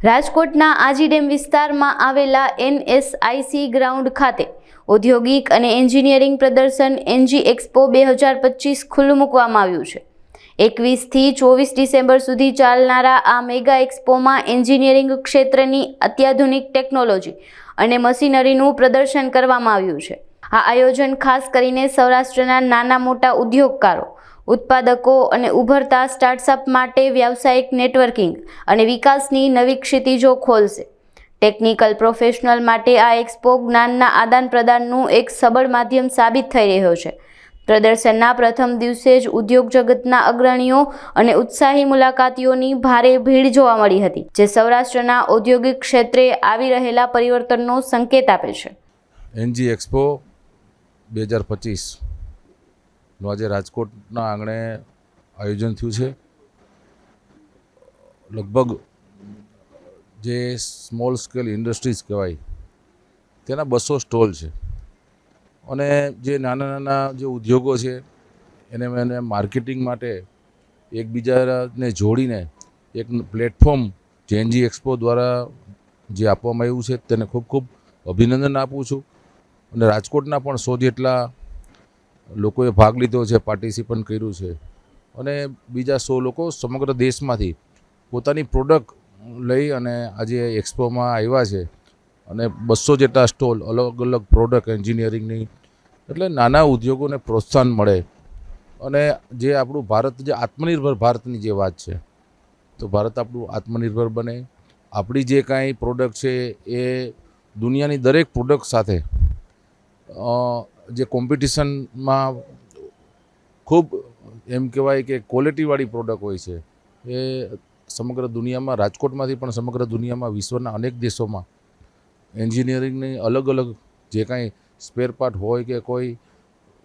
રાજકોટના આજી ડેમ વિસ્તારમાં આવેલા NSIC ગ્રાઉન્ડ ખાતે ઔદ્યોગિક અને એન્જિનિયરિંગ પ્રદર્શન એનજી એક્સપો 2025 ખુલ્લું મૂકવામાં આવ્યું છે। 21 થી 24 ડિસેમ્બર સુધી ચાલનારા આ મેગા એક્સપોમાં એન્જિનિયરિંગ ક્ષેત્રની અત્યાધુનિક ટેકનોલોજી અને મશીનરીનું પ્રદર્શન કરવામાં આવ્યું છે। આ આયોજન ખાસ કરીને સૌરાષ્ટ્રના નાના મોટા ઉદ્યોગકારો, ઉત્પાદકો અને ઉભરતા સ્ટાર્ટઅપ માટે વ્યાવસાયિક નેટવર્કિંગ અને વિકાસની નવી ક્ષિતિજો ખોલશે। ટેકનિકલ પ્રોફેશનલ માટે આ એક્સપો જ્ઞાનના આદાન પ્રદાનનું એક સબળ માધ્યમ સાબિત થઈ રહ્યો છે। પ્રદર્શનના પ્રથમ દિવસે જ ઉદ્યોગ જગતના અગ્રણીઓ અને ઉત્સાહી મુલાકાતીઓની ભારે ભીડ જોવા મળી હતી, જે સૌરાષ્ટ્રના ઔદ્યોગિક ક્ષેત્રે આવી રહેલા પરિવર્તનનો સંકેત આપે છે। એનજી એક્સપો 2025 નું આજે રાજકોટના આંગણે આયોજન થયું છે। લગભગ જે સ્મોલ સ્કેલ ઇન્ડસ્ટ્રીઝ કહેવાય તેના 200 સ્ટોલ છે અને જે નાના નાના જે ઉદ્યોગો છે એને માર્કેટિંગ માટે એકબીજાને જોડીને એક પ્લેટફોર્મ જે એનજી એક્સપો દ્વારા જે આપવામાં આવ્યું છે તેને ખૂબ ખૂબ અભિનંદન આપું છું। અને રાજકોટના પણ 100 જેટલા લોકોએ ભાગ લીધો છે, પાર્ટિસિપન્ટ કર્યું છે અને બીજા 100 લોકો સમગ્ર દેશમાંથી પોતાની પ્રોડક્ટ લઈ અને આજે એક્સપોમાં આવ્યા છે અને 200 જેટલા સ્ટોલ, અલગ અલગ પ્રોડક્ટ એન્જિનિયરિંગની, એટલે નાના ઉદ્યોગોને પ્રોત્સાહન મળે અને જે આપણું ભારત, જે આત્મનિર્ભર ભારતની જે વાત છે, તો ભારત આપણું આત્મનિર્ભર બને, આપણી જે કાંઈ પ્રોડક્ટ છે એ દુનિયાની દરેક પ્રોડક્ટ સાથે જે કોમ્પિટિશનમાં ખૂબ એમ કહેવાય કે ક્વોલિટીવાળી પ્રોડક્ટ હોય છે એ સમગ્ર દુનિયામાં, રાજકોટમાંથી પણ સમગ્ર દુનિયામાં, વિશ્વના અનેક દેશોમાં એન્જિનિયરિંગની અલગ અલગ જે કાંઈ સ્પેર પાર્ટ હોય કે કોઈ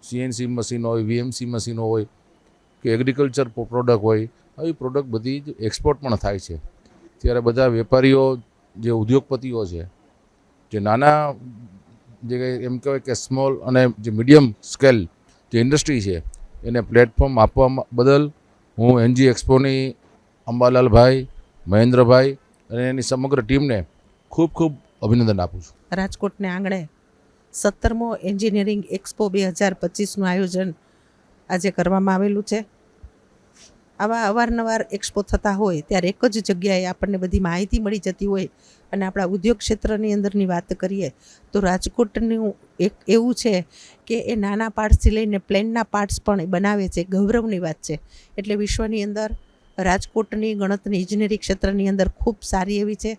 CNC મશીન હોય, VMC મશીનો હોય કે એગ્રીકલ્ચર પ્રોડક્ટ હોય, આવી પ્રોડક્ટ બધી જ એક્સપોર્ટ પણ થાય છે। ત્યારે બધા વેપારીઓ, જે ઉદ્યોગપતિઓ છે, જે નાના, જે એમ કહેવાય કે સ્મોલ અને જે મીડિયમ સ્કેલ જે ઇન્ડસ્ટ્રી છે, એને પ્લેટફોર્મ આપવા બદલ હું એનજી એક્સપોની અંબાલાલભાઈ, મહેન્દ્રભાઈ અને એની સમગ્ર ટીમને ખૂબ ખૂબ અભિનંદન આપું છું। રાજકોટને આંગણે 17મો એન્જિનિયરિંગ એક્સપો 2025નું આયોજન આજે કરવામાં આવેલું છે। આવા અવારનવાર એક્સપો થતા હોય ત્યારે એક જ જગ્યાએ આપણને બધી માહિતી મળી જતી હોય અને આપણા ઉદ્યોગ ક્ષેત્રની અંદરની વાત કરીએ તો રાજકોટનું એક એવું છે કે એ નાના પાર્ટ્સથી લઈને પ્લેનના પાર્ટ્સ પણ એ બનાવે છે, ગૌરવની વાત છે। એટલે વિશ્વની અંદર રાજકોટની ગણતરી ઇજનેરી ક્ષેત્રની અંદર ખૂબ સારી એવી છે।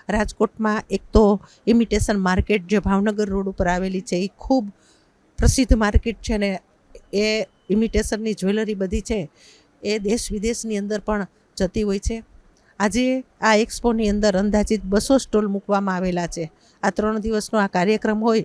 રાજકોટમાં એક તો ઇમિટેશન માર્કેટ જે ભાવનગર રોડ ઉપર આવેલી છે એ ખૂબ પ્રસિદ્ધ માર્કેટ છે અને એ ઇમિટેશનની જ્વેલરી બધી છે એ દેશ વિદેશની અંદર પણ જતી હોય છે। આજે આ એક્સપોની અંદર અંદાજિત 200 સ્ટોલ મૂકવામાં આવેલા છે। આ 3 દિવસનો આ કાર્યક્રમ હોય,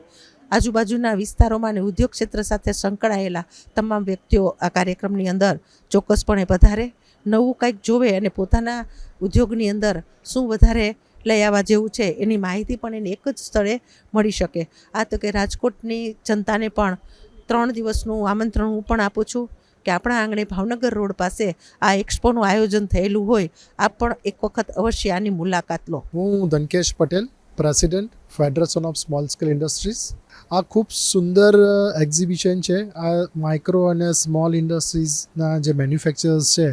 આજુબાજુના વિસ્તારોમાં અને ઉદ્યોગ ક્ષેત્ર સાથે સંકળાયેલા તમામ વ્યક્તિઓ આ કાર્યક્રમની અંદર ચોક્કસપણે પધારે, નવું કંઈક જોવે અને પોતાના ઉદ્યોગની અંદર શું વધારે લઈ આવવા જેવું છે એની માહિતી પણ એને એક જ સ્થળે મળી શકે। આ તો કે રાજકોટની જનતાને પણ 3 દિવસનું આમંત્રણ હું પણ આપું છું કે આપણા આંગણે ભાવનગર રોડ પાસે આ એક્સપોનું આયોજન થયેલું હોય, આપ પણ એક વખત અવશ્ય આની મુલાકાત લો। હું Dhankesh Patel, president federation of small scale industries. આ ખૂબ સુંદર એક્ઝિબિશન છે। આ માઇક્રો અને સ્મોલ ઇન્ડસ્ટ્રીઝના જે મેન્યુફેક્ચરર્સ છે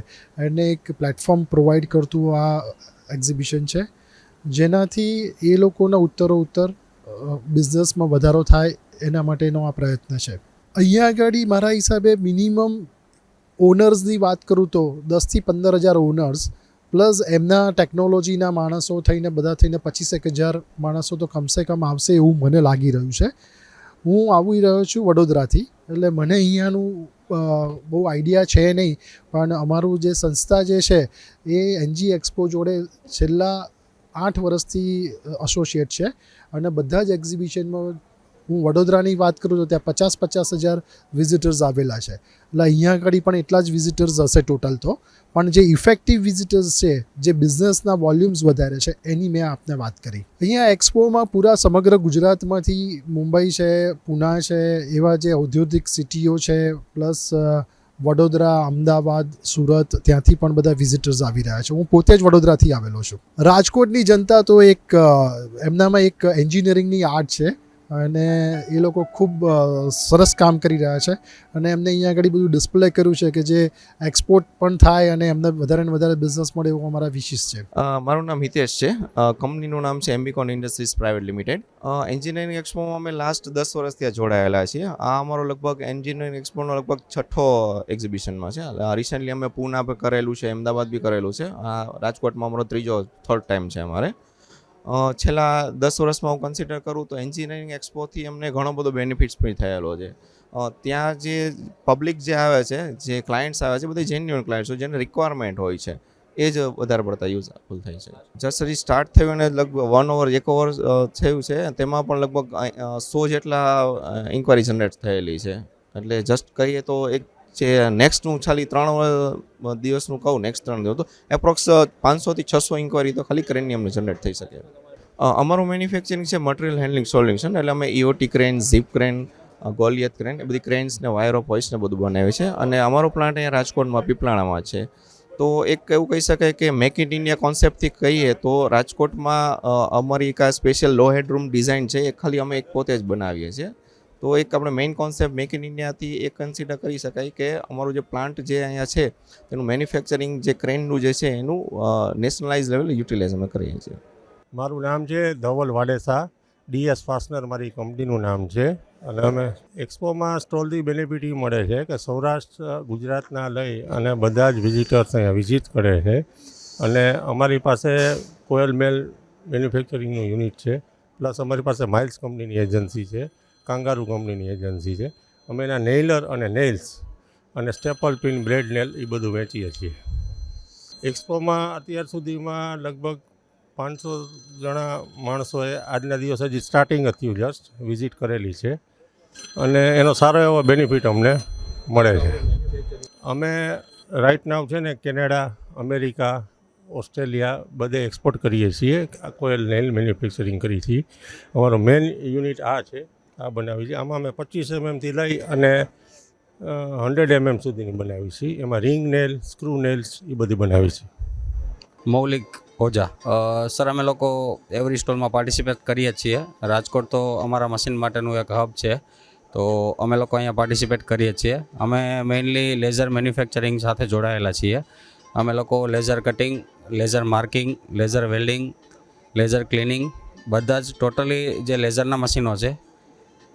એને એક પ્લેટફોર્મ પ્રોવાઈડ કરતું આ એક્ઝિબિશન છે, જેનાથી એ લોકોના ઉત્તરોત્તર બિઝનેસમાં વધારો થાય એના માટેનો આ પ્રયત્ન છે। અહીંયા આગળ મારા હિસાબે મિનિમમ ઓનર્સની વાત કરું તો 10 થી 15,000 ઓનર્સ પ્લસ એમના ટેકનોલોજીના માણસો થઈને બધા થઈને 25,000 માણસો તો કમસે કમ આવશે એવું મને લાગી રહ્યું છે। હું આવી રહ્યો છું વડોદરાથી, એટલે મને અહીંયાનું બહુ આઈડિયા છે નહીં, પણ અમારું જે સંસ્થા જે છે એ એનજી એક્સપો જોડે છેલ્લા 8 વર્ષથી એસોસિએટ છે અને બધા જ એક્ઝિબિશનમાં હું વડોદરાની વાત કરું તો ત્યાં 50,000 વિઝિટર્સ આવેલા છે। એટલે અહીંયા આગળ પણ એટલા જ વિઝિટર્સ હશે ટોટલ તો, પણ જે ઇફેક્ટિવ વિઝિટર્સ છે, જે બિઝનેસના વોલ્યુમ્સ વધારે છે, એની મેં આપને વાત કરી। અહીંયા એક્સપોમાં પૂરા સમગ્ર ગુજરાતમાંથી મુંબઈ છે, પુના છે, એવા જે ઔદ્યોગિક સિટીઓ છે, પ્લસ વડોદરા, અમદાવાદ, સુરત ત્યાંથી પણ બધા વિઝિટર્સ આવી રહ્યા છે. હું પોતે જ વડોદરાથી આવેલો છું. રાજકોટની જનતા તો એમનામાં એક એન્જિનિયરિંગની આર્ટ છે અને એ લોકો ખૂબ સરસ કામ કરી રહ્યા છે અને એમને અહીંયા આગળ બધું ડિસ્પ્લે કર્યું છે કે જે એક્સપોર્ટ પણ થાય અને એમને વધારે ને વધારે બિઝનેસ મળે એવું અમારા વિશિસ છે. મારું નામ હિતેશ છે. કંપનીનું નામ છે એમ્બિકોન ઇન્ડસ્ટ્રીઝ પ્રાઇવેટ લિમિટેડ. એન્જિનિયરિંગ એક્સપોમાં અમે લાસ્ટ 10 વર્ષથી જોડાયેલા છીએ. આ અમારો લગભગ એન્જિનિયરિંગ એક્સપોનો લગભગ 6થો એક્ઝિબિશનમાં છે. રિસેન્ટલી અમે પૂના પર કરેલું છે, અમદાવાદ બી કરેલું છે. રાજકોટમાં અમારો થર્ડ ટાઈમ છે અમારે. છેલ્લા 10 વર્ષમાં હું કન્સિડર કરું તો એન્જિનિયરિંગ એક્સપોથી અમને ઘણો બધો બેનિફિટ્સ પણ થયેલો છે. ત્યાં જે પબ્લિક જે આવે છે, જે ક્લાયન્ટ્સ આવે છે, બધા જેન્યુઅન ક્લાયન્ટ્સ હોય જેને રિક્વાયરમેન્ટ હોય છે એ જ વધારે પડતા યુઝફુલ થાય છે. જસ્ટ હજી સ્ટાર્ટ થયું અને લગભગ 1 ઓવર થયું છે, તેમાં પણ લગભગ 100 જેટલા ઇન્ક્વાયરી જનરેટ થયેલી છે. એટલે જસ્ટ કહીએ તો એક જે નેક્સ્ટનું ખાલી 3 દિવસનું કહું, નેક્સ્ટ 3 દિવસ તો એપ્રોક્સ 500 થી 600 ઇન્ક્વાયરી તો ખાલી ક્રેનની અમને જનરેટ થઈ શકે. અમારું મેન્યુફેક્ચરિંગ છે મટીરિયલ હેન્ડલિંગ સોલ્યુશન. એટલે અમે EOT crane, jib crane, goliath crane એ બધી ક્રેન્સ ને વાયર ઓફ હોઇસ ને બધું બનાવે છે. અને અમારો પ્લાન્ટ અહીંયા રાજકોટમાં પીપળાણામાં છે. તો એક એવું કહી શકાય કે મેક ઇન ઇન્ડિયા કોન્સેપ્ટથી કહીએ તો રાજકોટમાં અમારી એક આ સ્પેશિયલ લો હેડરૂમ ડિઝાઇન છે એ ખાલી અમે એક પોતે જ બનાવીએ છીએ. તો એક આપણે મેઇન કોન્સેપ્ટ મેક ઇન ઇન્ડિયાથી એક કન્સિડર કરી શકાય કે અમારું જે પ્લાન્ટ જે અહીંયા છે તેનું મેન્યુફેક્ચરિંગ જે ક્રેનનું જે છે એનું નેશનલાઇઝ લેવલ યુટિલાઇઝ અમે કરીએ છીએ. મારું નામ છે ધવલ વાડેસા. DS ફાસ્ટનર મારી કંપનીનું નામ છે. અને અમે એક્સપોમાં સ્ટોલથી બેનિફિટ એ મળે છે કે સૌરાષ્ટ્ર ગુજરાતના લઈ અને બધા જ વિઝિટર્સ અહીંયા વિઝિટ કરે છે. અને અમારી પાસે કોયલ મેલ મેન્યુફેક્ચરિંગનું યુનિટ છે, પ્લસ અમારી પાસે માઇલ્સ કંપનીની એજન્સી છે, કાંગારુ કંપનીની એજન્સી છે. અમે એના નેઇલર અને નેઇલ્સ અને સ્ટેપલ પિન, બ્લેડ નેલ એ બધું વેચીએ છીએ. એક્સપોમાં અત્યાર સુધીમાં લગભગ 500 જણા માણસોએ આજના દિવસ હજી સ્ટાર્ટિંગ જ થયું જસ્ટ વિઝિટ કરેલી છે અને એનો સારો એવો બેનિફિટ અમને મળે છે. અમે રાઇટ નાવ છે ને કેનેડા, અમેરિકા, ઓસ્ટ્રેલિયા બધે એક્સપોર્ટ કરીએ છીએ. કોયલ નેલ મેન્યુફેક્ચરિંગ કરીએ છીએ. અમારો મેઇન યુનિટ આ છે, આ બનાવી છે. આમાં અમે 25 mmથી લઈ અને 100 mm સુધીની બનાવી છીએ. એમાં રિંગ નેલ, સ્ક્રૂ નેલ્સ એ બધી બનાવી છે. મૌલિક ઓઝા. સર, અમે લોકો એવરી સ્ટોલમાં પાર્ટિસિપેટ કરીએ છીએ. રાજકોટ તો અમારા મશીન માટેનું એક હબ છે, તો અમે લોકો અહીંયા પાર્ટિસિપેટ કરીએ છીએ. અમે મેઇનલી લેઝર મેન્યુફેક્ચરિંગ સાથે જોડાયેલા છીએ. અમે લોકો laser cutting, laser marking, laser welding, laser cleaning બધા જ ટોટલી જે લેઝરના મશીનો છે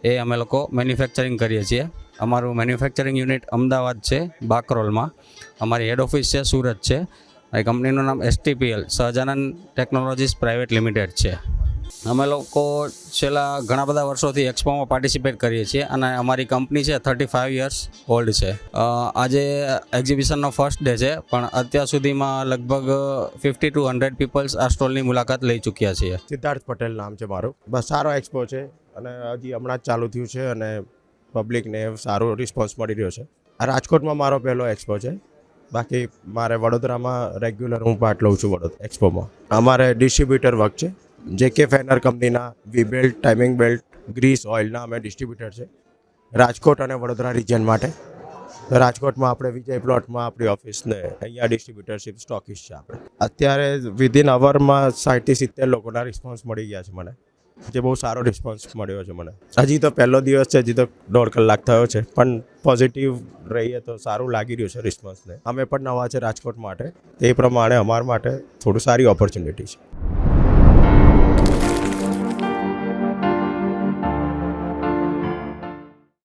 એ અમે લોકો મેન્યુફેક્ચરિંગ કરીએ છીએ. અમારું મેન્યુફેક્ચરિંગ યુનિટ અમદાવાદ છે, બાકરોલમાં. અમારી હેડ ઓફિસ છે સુરત છે. એ કંપનીનું નામ STPL Sahajanand technologies private limited છે. અમે લોકો છેલ્લા ઘણા બધા વર્ષોથી એક્સપોમાં પાર્ટિસિપેટ કરીએ છીએ અને અમારી કંપની છે 35 યર્સ ઓલ્ડ છે. આજે એક્ઝિબિશનનો ફર્સ્ટ ડે છે, પણ અત્યાર સુધીમાં લગભગ 50 to 100 પીપલ્સ આ સ્ટોલની મુલાકાત લઈ ચૂક્યા છીએ. સિદ્ધાર્થ પટેલ નામ છે મારું. બસ સારો એક્સપો છે અને હજી હમણાં જ ચાલુ થયું છે અને પબ્લિકને સારો રિસ્પોન્સ મળી રહ્યો છે. આ રાજકોટમાં મારો પહેલો એક્સપો છે. બાકી મારે વડોદરામાં રેગ્યુલર હું પાર્ટ લઉં છું વડોદરા એક્સપોમાં. અમારે ડિસ્ટ્રીબ્યુટર વર્ક છે. JK ફેનર કંપનીના વી-બેલ્ટ, ટાઇમિંગ બેલ્ટ, ગ્રીસ ઓઇલના અમે ડિસ્ટ્રીબ્યુટર છે રાજકોટ અને વડોદરા રિજન માટે. તો રાજકોટમાં આપણે વિજય પ્લોટમાં આપણી ઓફિસને અહીંયા ડિસ્ટ્રીબ્યુટરશીપ સ્ટોકિસ્ટ છે આપણે. અત્યારે વિધિન અવરમાં 60 થી 70 લોકોના રિસ્પોન્સ મળી ગયા છે મને, જે બહુ સારો રિસ્પોન્સ મળ્યો છે મને. હજી તો પહેલો દિવસ છે, હજી તો 1.5 કલાક થયો છે, પણ પોઝિટિવ રહીએ તો સારું લાગી રહ્યું છે રિસ્પોન્સને. અમે પણ નવા છે રાજકોટ માટે, તે પ્રમાણે અમારા માટે થોડું સારી ઓપોર્ચ્યુનિટી છે.